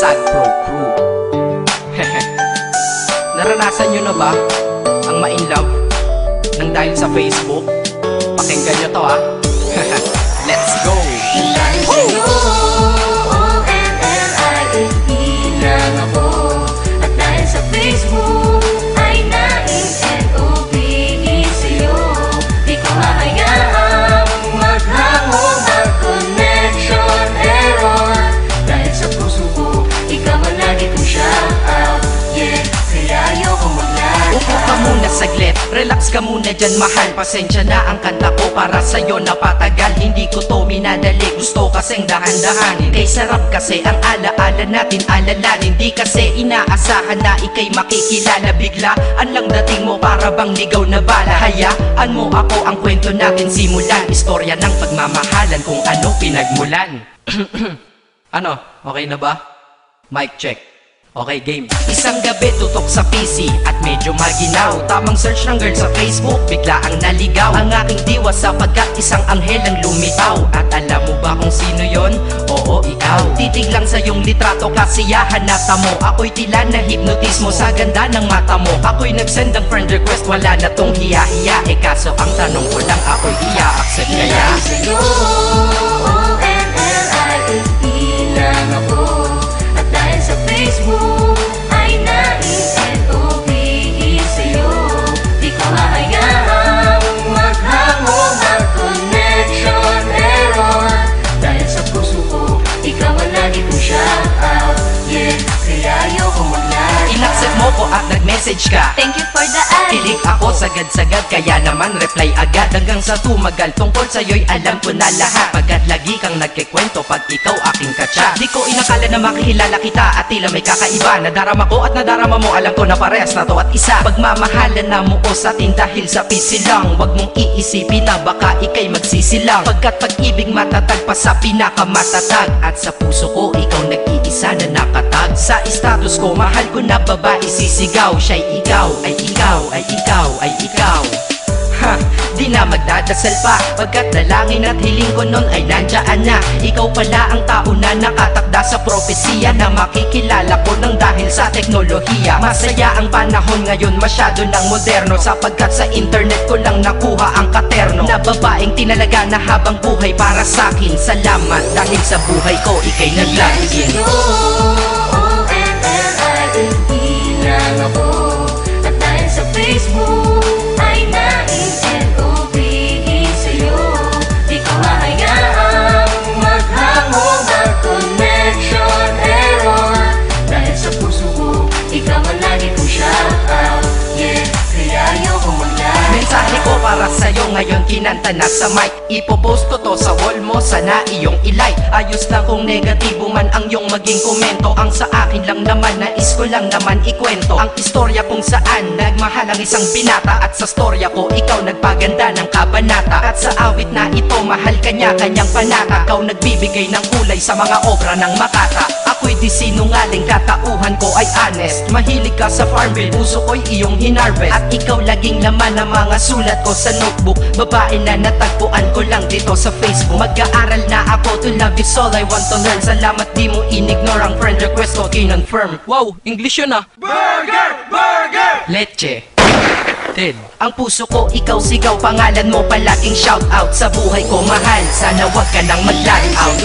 Sad Pro Crew. Naranasan nyo na ba ang ma-inlove nang dahil sa Facebook? Pakinggan nyo to Let's go! Dahil sa'yo, O-N-L-I-F-E lang ako. At dahil sa Facebook ay na-N-O-V-E sa'yo. Di ko hahayaang maghango mag-connection error. Dahil sa puso ko, ikaw man lagi kong shout out. Yeah, kaya ayoko mag-lag. Upo ka muna saglit, relax ka muna dyan mahal. Pasensya na ang kanta ko para sa'yo napatagal. Hindi ko to minadali, gusto kasing dahan-dahanin. Kay sarap kasi ang alaala natin alalanin. Di kasi inaasahan na ikay makikilala. Biglaan lang dating mo para bang ligaw na bala. Hayaan mo ako ang kwento natin simulan. Istorya ng pagmamahalan kung ano pinagmulan. Ano? Okay na ba? Mic check. Okay, game. Isang gabi tutok sa PC at medyo maginaw. Tamang search ng girl sa Facebook, bigla ang naligaw. Ang aking diwa sapagkat isang anghel ang lumitaw. At alam mo ba kung sino yon? Oo, ikaw. Titig lang sa iyong litrato, kasiyahan nata mo. Ako'y tila na hipnotismo sa ganda ng mata mo. Ako'y nag-send ng friend request, wala na tong hiya-hiya. Kaso ang tanong ko lang, ako'y iya-accept kaya? Dahil sa'yo, O-N-L-I-F-E lang ako. At dahil sa Facebook ay na-N-O-V-E sa'yo. Di ko hahayaang maghango mag-connection error. Dahil sa puso ko, ikaw ang lagi kong shout out. Yeah, kaya ayoko mag-lag. In-accept mo ko at nag-message ka. Thank you for the ad. Kilig ako sagad-sagad, kaya naman reply agad. Hanggang sa tumagal, tungkol sa'yo'y alam ko na lahat. Pagkat lagi kang nagkikwento pag ikaw aking katsa. Di ko inakala na makikilala kita at tila may kakaiba. Nadarama ko at nadarama mo, alam ko na parehas na to at isa. Pagmamahalan na mo o sa atin dahil sa pisi lang. Huwag mong iisipin na baka ikay magsisilang. Pagkat pag-ibig matatag pa sa pinakamatatag. At sa puso ko, ikaw nag-iisa na nakatag. Sa status ko, mahal ko na babae sisigaw. Siya'y ikaw, ay ikaw, ay ikaw, ay ikaw. Ha, di na magdadasal pa. Pagkat dalangin at hiling ko nun ay nandiyan na. Ikaw pala ang tao na nakatakda sa propesiya. Na makikilala ko nang dahil sa teknolohiya. Masaya ang panahon ngayon, masyado ng moderno. Sapagkat sa internet ko lang nakuha ang katerno. Na babaeng tinalaga na habang buhay para sa'kin. Salamat dahil sa buhay ko, ikay nag-login. O-N-L-I-F-E lang ako. At dahil sa Facebook ay na-N-O-V-E sa'yo. Di ko hahayaang maghango mag-connection error. Dahil sa puso ko, ikaw ang lagi kong shout out. Yeah, kaya ayoko mag-lag. Mensahe ko para sa'yo ngayon, kinanta na sa mic. Ipopost ko to sa wall mo, sana iyong ilike. Ayos lang kung negatibo man ang iyong maging komento. Ang sa akin lang naman, nais ko lang naman ikwento ang istorya kung saan nagmahal ang isang binata. At sa storya ko, ikaw nagpaganda ng kabanata. At sa awit na ito, mahal kanya kanyang panata. Ikaw nagbibigay ng kulay sa mga obra ng Makata. Ako'y di sinungaling, katauhan ko ay honest. Mahilig ka sa Farmville, puso ko'y iyong hinarvest. At ikaw laging laman ng mga sulat ko sa notebook. Babae na natagpuan ko lang dito sa Facebook. Mag-aaral na ako, to love is all I want to learn. Salamat di mo inignore ang friend request ko, kinonfirm. Wow, English yun ah. Burger! Burger! Leche Ted. Ang puso ko, ikaw sigaw, pangalan mo palaging shout out. Sa buhay ko mahal, sana wag ka nang mag-lag out.